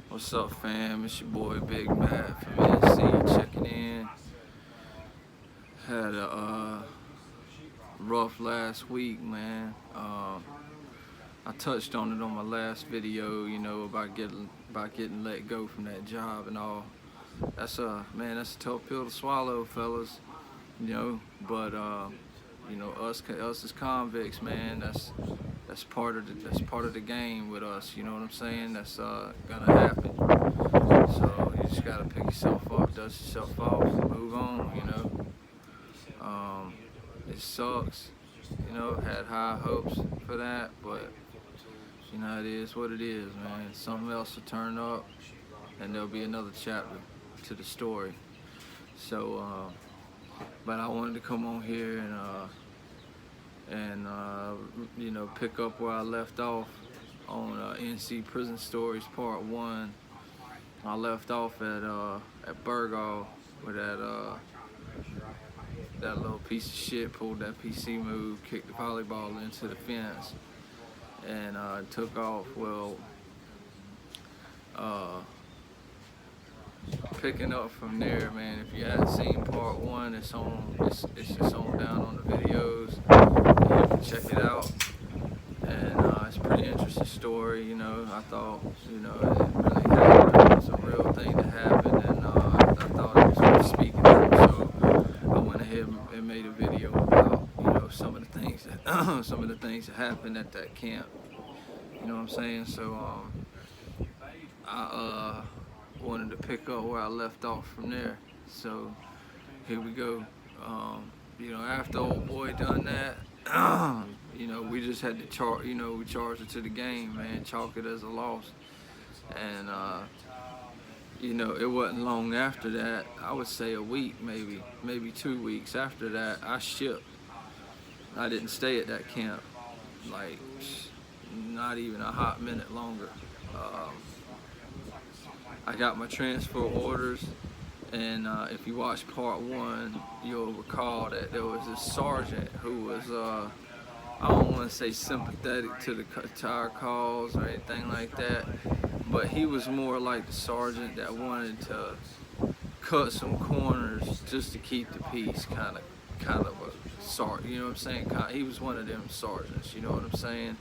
What's up, fam? It's your boy Big Matt from NC checking in. Had a rough last week, man. I touched on it on my last video, about getting let go from that job and all. That's a tough pill to swallow, fellas. But us as convicts, man. That's part of the game with us. You know what I'm saying? That's gonna happen. So you just gotta pick yourself up, dust yourself off, and move on. It sucks. Had high hopes for that, but it is what it is, man. Something else will turn up, and there'll be another chapter to the story. So, but I wanted to come on here and pick up where I left off on NC Prison Stories Part 1. I left off at Burgaw where that little piece of shit pulled that PC move, kicked the volleyball into the fence, and took off. Well, picking up from there, man. If you hadn't seen Part 1, it's just on down on the videos. You can check it out, and it's a pretty interesting story. I thought it really happened. It was a real thing that happened, and I thought it was worth speaking of. So I went ahead and made a video about some of the things that happened at that camp. You know what I'm saying? So I wanted to pick up where I left off from there. So here we go. After old boy done that, we just had to we charged it to the game, man, chalk it as a loss. And it wasn't long after that, I would say a week, maybe 2 weeks after that, I shipped. I didn't stay at that camp, like, not even a hot minute longer. I got my transfer orders, and if you watch Part 1, you'll recall that there was this sergeant who was, I don't want to say sympathetic to our cause or anything like that, but he was more like the sergeant that wanted to cut some corners just to keep the peace, kind of a sergeant. You know what I'm saying? He was one of them sergeants. You know what I'm saying?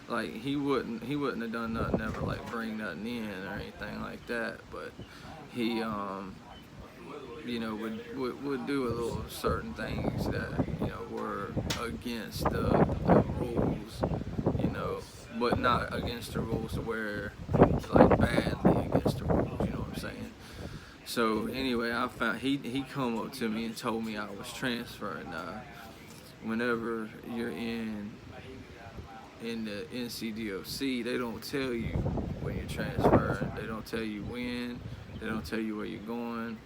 Like he wouldn't have done nothing ever, like bring nothing in or anything like that. But he would do a little certain things that were against the rules, but not against the rules to where like badly against the rules. You know what I'm saying? So anyway, I found he come up to me and told me I was transferring. Whenever you're in the NCDOC, they don't tell you when you're transferring. They don't tell you when. They don't tell you where you're going.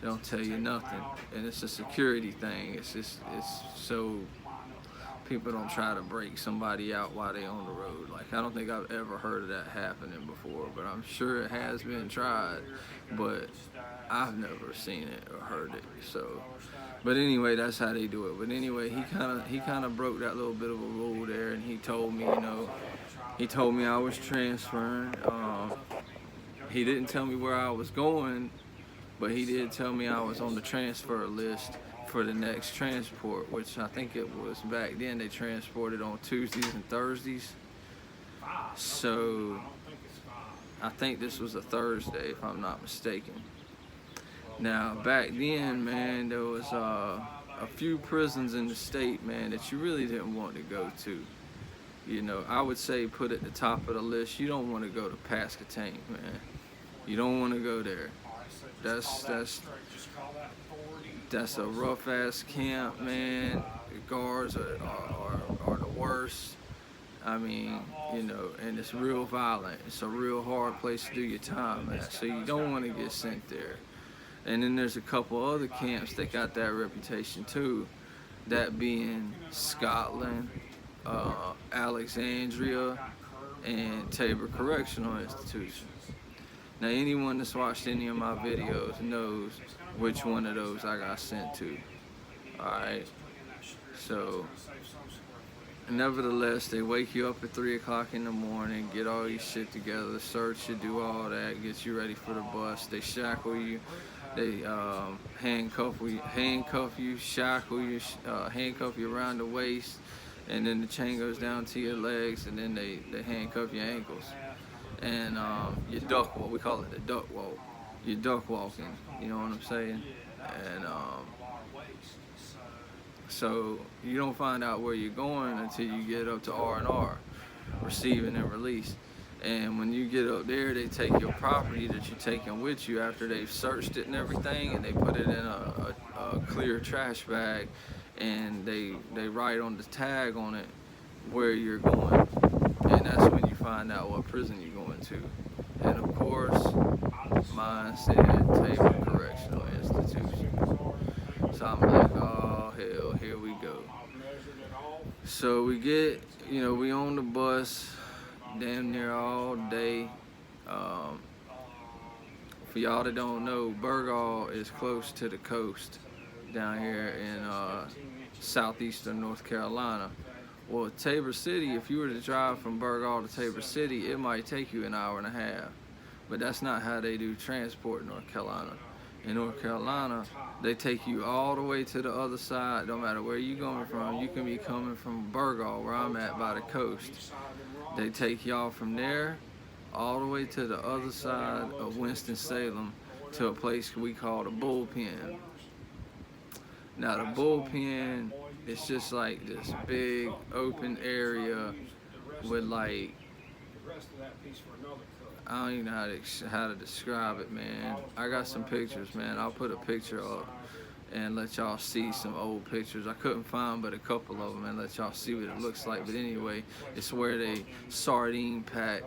They don't tell you nothing. And it's a security thing. It's so people don't try to break somebody out while they're on the road. Like, I don't think I've ever heard of that happening before, but I'm sure it has been tried, but I've never seen it or heard it. So, but anyway, that's how they do it. But anyway, he kind of broke that little bit of a rule there, and he told me, I was transferring. He didn't tell me where I was going, but he did tell me I was on the transfer list for the next transport, which I think it was back then they transported on Tuesdays and Thursdays. So I think this was a Thursday, if I'm not mistaken. Now back then, man, there was a few prisons in the state, man, that you really didn't want to go to. I would say put at the top of the list. You don't want to go to Pasquotank, man. You don't want to go there. That's a rough ass camp, man. The guards are the worst. I mean, and it's real violent. It's a real hard place to do your time at. So you don't want to get sent there. And then there's a couple other camps that got that reputation too. That being Scotland, Alexandria, and Tabor Correctional Institution. Now, anyone that's watched any of my videos knows which one of those I got sent to. Alright? So, nevertheless, they wake you up at 3 o'clock in the morning, get all your shit together, search you, do all that, get you ready for the bus. They shackle you, they handcuff you, shackle you, handcuff you around the waist, and then the chain goes down to your legs, and then they handcuff your ankles. And you duck walk. We call it the duck walk. You're duck walking. You know what I'm saying? And so you don't find out where you're going until you get up to R&R, receiving and release. And when you get up there, they take your property that you're taking with you after they've searched it and everything, and they put it in a clear trash bag, and they write on the tag on it where you're going. And that's when you find out what prison you're going to. And of course, mine said Tabor Correctional Institution. So I'm like, oh hell, here we go. So we get, we on the bus damn near all day. For y'all that don't know, Burgaw is close to the coast down here in southeastern North Carolina. Well, Tabor City, if you were to drive from Burgaw to Tabor City, it might take you an hour and a half. But that's not how they do transport in North Carolina. In North Carolina, they take you all the way to the other side, no matter where you're going from. You can be coming from Burgaw, where I'm at by the coast. They take y'all from there all the way to the other side of Winston-Salem to a place we call the Bullpen. Now the Bullpen, it's just like this big open area with like, I don't even know how to describe it, man. I got some pictures, man. I'll put a picture up and let y'all see some old pictures. I couldn't find but a couple of them and let y'all see what it looks like. But anyway, it's where they sardine pack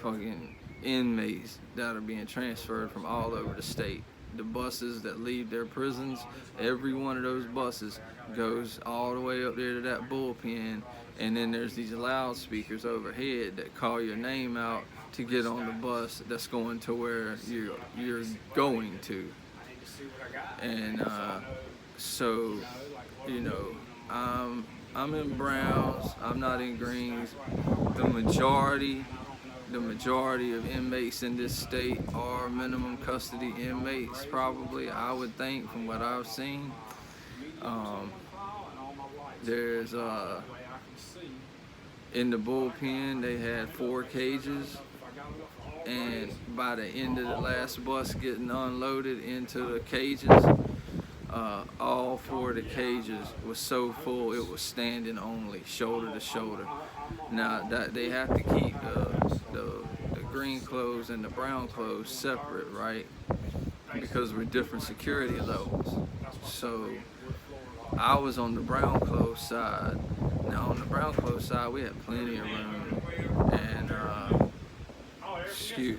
fucking inmates that are being transferred from all over the state. The buses that leave their prisons, every one of those buses goes all the way up there to that bullpen, and then there's these loudspeakers overhead that call your name out to get on the bus that's going to where you're going to. And so, I'm in Browns, I'm not in Greens. The majority of inmates in this state are minimum custody inmates, probably, I would think, from what I've seen. There's in the Bullpen, they had 4 cages, and by the end of the last bus getting unloaded into the cages, all 4 of the cages was so full it was standing only, shoulder to shoulder. Now that they have to keep the green clothes and the brown clothes separate, right? Because we're different security levels. So I was on the brown clothes side. Now on the brown clothes side, we had plenty of room, and excuse.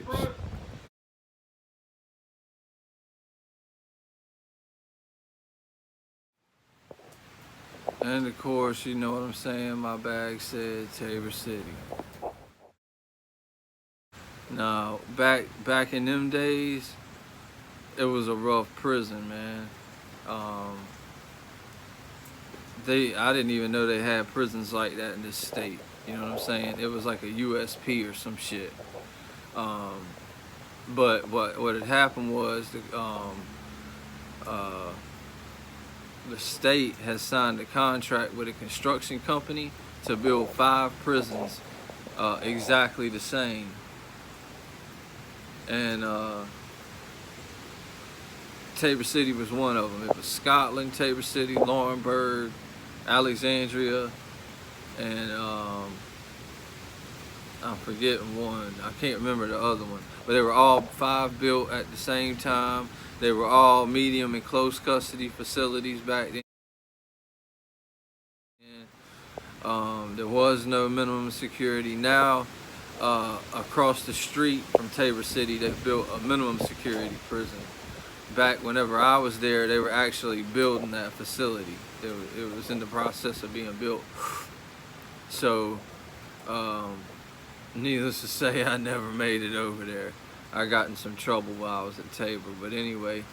And of course, you know what I'm saying, my bag said Tabor City. Now, back in them days, it was a rough prison, man. I didn't even know they had prisons like that in this state. You know what I'm saying? It was like a USP or some shit. But what had happened was the state has signed a contract with a construction company to build 5 prisons exactly the same. And Tabor City was one of them. It was Scotland, Tabor City, Laurinburg, Alexandria, and I'm forgetting one. I can't remember the other one. But they were all 5 built at the same time. They were all medium and close custody facilities back then. There was no minimum security. Now, across the street from Tabor City, they've built a minimum security prison. Back whenever I was there, they were actually building that facility. It was in the process of being built. So, needless to say, I never made it over there. I got in some trouble while I was at Tabor. But anyway,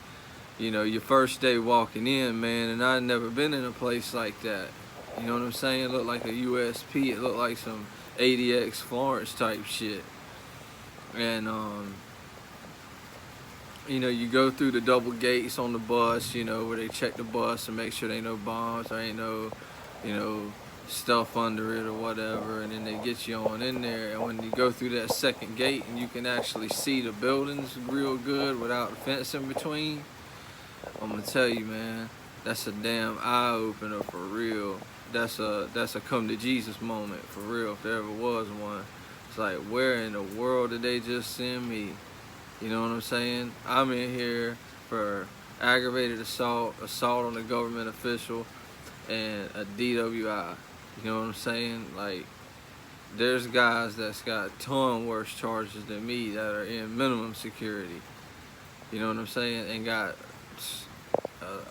your first day walking in, man, and I'd never been in a place like that. You know what I'm saying? It looked like a USP. It looked like some ADX Florence type shit. And you know, you go through the double gates on the bus, you know, where they check the bus and make sure there ain't no bombs, there ain't no, you know, stuff under it or whatever, and then they get you on in there. And when you go through that second gate and you can actually see the buildings real good without a fence in between, I'm gonna tell you, man, that's a damn eye opener for real. That's a come to Jesus moment for real, if there ever was one. It's like, where in the world did they just send me? You know what I'm saying? I'm in here for aggravated assault on a government official, and a DWI. You know what I'm saying? Like, there's guys that's got ton worse charges than me that are in minimum security. You know what I'm saying? And got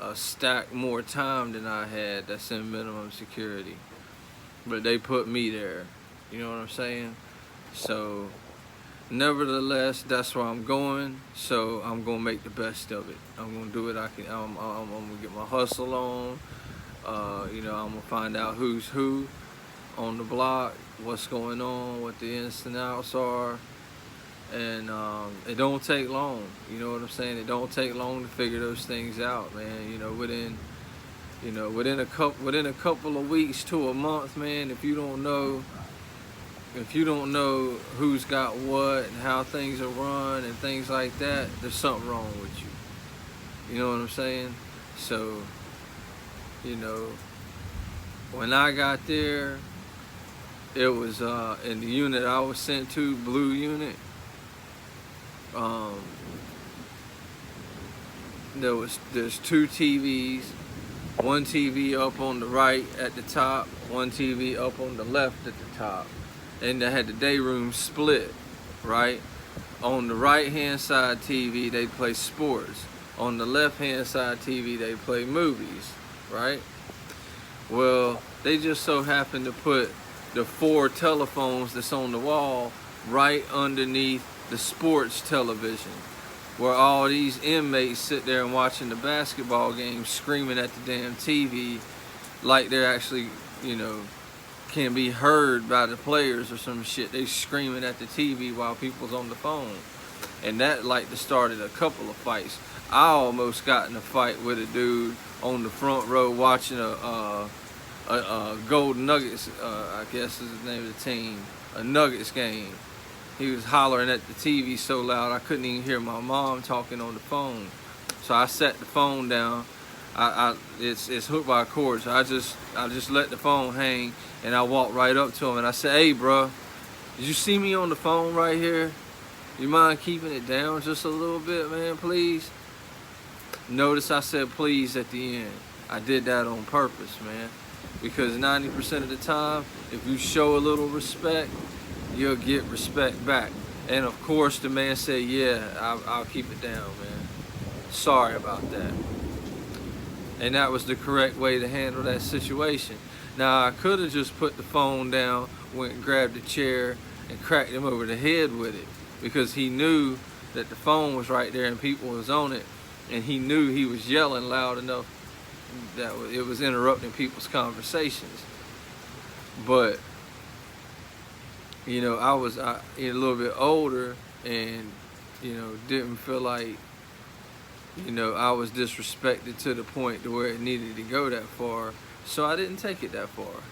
a stack more time than I had that's in minimum security. But they put me there. You know what I'm saying? So, nevertheless, that's where I'm going. So I'm gonna make the best of it. I'm gonna do what I can. I'm gonna get my hustle on. You know, I'm gonna find out who's who on the block, what's going on, what the ins and outs are, and it don't take long. You know what I'm saying? It don't take long to figure those things out, man. You know, within a couple of weeks to a month, man. If you don't know who's got what and how things are run and things like that, there's something wrong with you. You know what I'm saying? So, you know, when I got there, it was in the unit I was sent to, blue unit. There's two TVs, one TV up on the right at the top, one TV up on the left at the top. And they had the day room split, right? On the right hand side TV, they play sports. On the left hand side TV, they play movies, right? Well, they just so happened to put the 4 telephones that's on the wall right underneath the sports television, where all these inmates sit there and watching the basketball game, screaming at the damn TV like they're actually, you know, can be heard by the players or some shit. They screaming at the TV while people's on the phone. And that like started a couple of fights. I almost got in a fight with a dude on the front row watching a Golden Nuggets, I guess is the name of the team, a Nuggets game. He was hollering at the TV so loud I couldn't even hear my mom talking on the phone. So I set the phone down. It's hooked by a cord, so I just let the phone hang, and I walked right up to him and I said, "Hey, bro, did you see me on the phone right here? You mind keeping it down just a little bit, man, please?" Notice I said please at the end. I did that on purpose, man, because 90% of the time, if you show a little respect, you'll get respect back. And of course, the man said, "Yeah, I'll keep it down, man. Sorry about that." And that was the correct way to handle that situation. Now, I could have just put the phone down, went and grabbed a chair, and cracked him over the head with it, because he knew that the phone was right there and people was on it, and he knew he was yelling loud enough that it was interrupting people's conversations. But, you know, I was a little bit older and, you know, didn't feel like, you know, I was disrespected to the point to where it needed to go that far. So I didn't take it that far.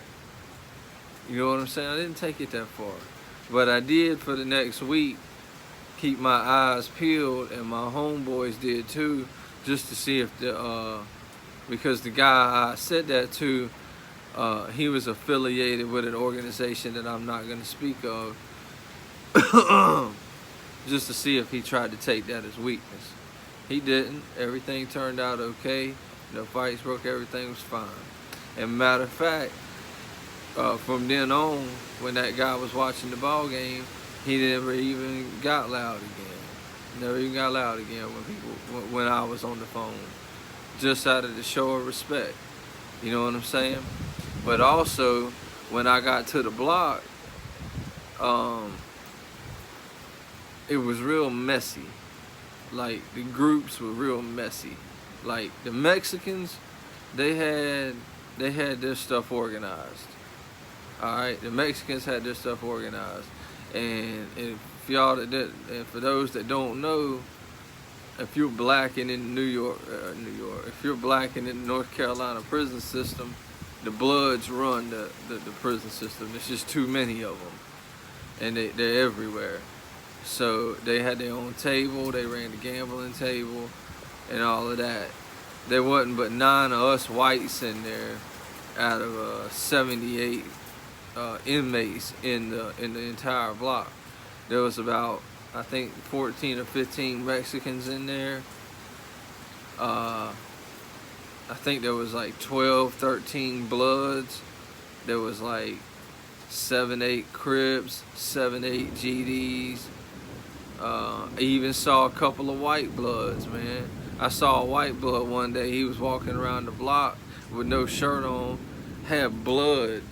You know what I'm saying? I didn't take it that far. But I did for the next week keep my eyes peeled, and my homeboys did too, just to see if because the guy I said that to, he was affiliated with an organization that I'm not going to speak of, just to see if he tried to take that as weakness. He didn't. Everything turned out okay. No fights broke. Everything was fine. And matter of fact, from then on, when that guy was watching the ball game, he never even got loud again. Never even got loud again when I was on the phone. Just out of the show of respect. You know what I'm saying? But also, when I got to the block, it was real messy. Like, the groups were real messy. Like, the Mexicans, they had they had their stuff organized. All right, the Mexicans had their stuff organized, and if y'all that did, and for those that don't know, if you're black and in New York, if you're black and in the North Carolina prison system, the Bloods run the prison system. There's just too many of them, and they're everywhere. So they had their own table, they ran the gambling table, and all of that. There wasn't but 9 of us whites in there out of 78 inmates in the entire block. There was about, I think, 14 or 15 Mexicans in there. I think there was like 12, 13 Bloods. There was like 7, 8 Crips, 7, 8 GDs. I even saw a couple of white Bloods, man. I saw a white blood one day. He was walking around the block with no shirt on, had blood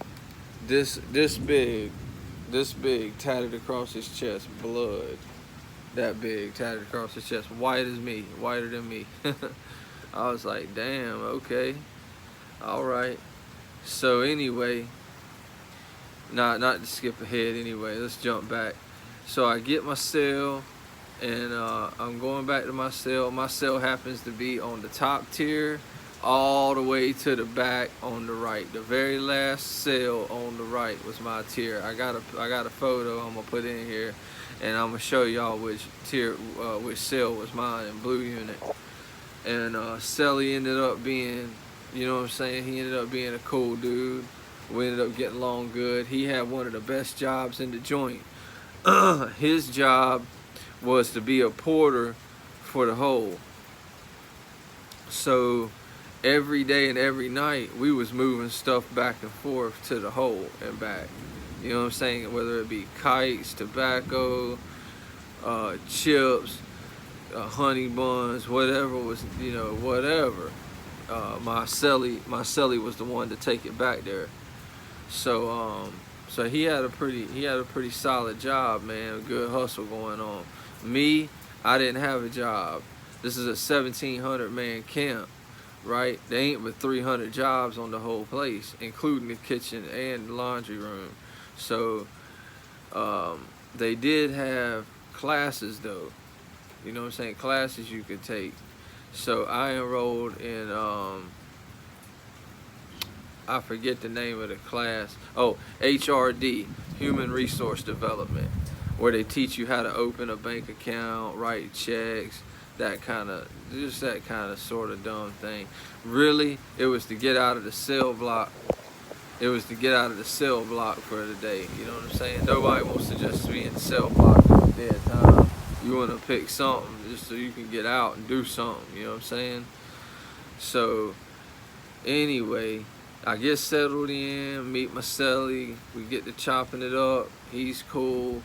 this big tatted across his chest. Blood that big tatted across his chest, white as me, whiter than me. I was like, damn, okay, all right. So anyway, not to skip ahead, anyway, let's jump back. So I get my cell, and I'm going back to my cell. My cell happens to be on the top tier, all the way to the back on the right. The very last cell on the right was my tier. I got a photo I'm gonna put in here, and I'm gonna show y'all which cell was mine in Blue Unit. And Celly ended up being, you know what I'm saying, he ended up being a cool dude. We ended up getting along good. He had one of the best jobs in the joint. His job was to be a porter for the hole. So every day and every night we was moving stuff back and forth to the hole and back. You know what I'm saying? Whether it be kites, tobacco, chips, honey buns, whatever was, you know, whatever. My celly was the one to take it back there. So so he had a pretty solid job, man. Good hustle going on. Me, I didn't have a job. This is a 1,700 man camp, right? There ain't but 300 jobs on the whole place, including the kitchen and the laundry room. So they did have classes though. You know what I'm saying? Classes you could take. So I enrolled in I forget the name of the class. Oh, HRD, Human Resource Development, where they teach you how to open a bank account, write checks, just that kind of sort of dumb thing. Really, it was to get out of the cell block. It was to get out of the cell block for the day. You know what I'm saying? Nobody wants to just be in the cell block for the dead time. You want to pick something just so you can get out and do something. You know what I'm saying? So anyway, I get settled in, meet my celly, we get to chopping it up. He's cool.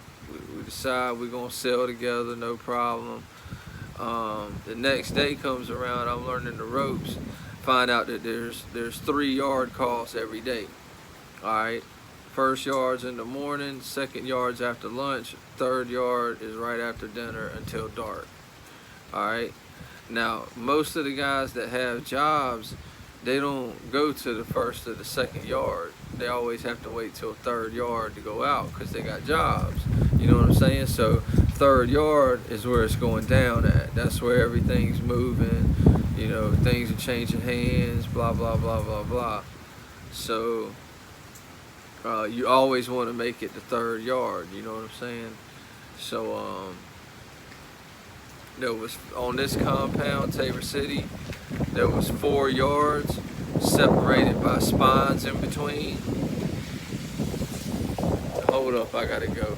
We decide we're gonna sell together, no problem. The next day comes around, I'm learning the ropes. Find out that there's 3 yard calls every day. All right, first yard's in the morning, second yard's after lunch, third yard is right after dinner until dark. All right. Now most of the guys that have jobs, they don't go to the first or the second yard. They always have to wait till third yard to go out because they got jobs. You know what I'm saying? So third yard is where it's going down at. That's where everything's moving. You know, things are changing hands, blah, blah, blah, blah, blah. So you always want to make it the third yard. You know what I'm saying? So there was, on this compound, Tabor City, there was 4 yards separated by spines in between. Hold up, I gotta go.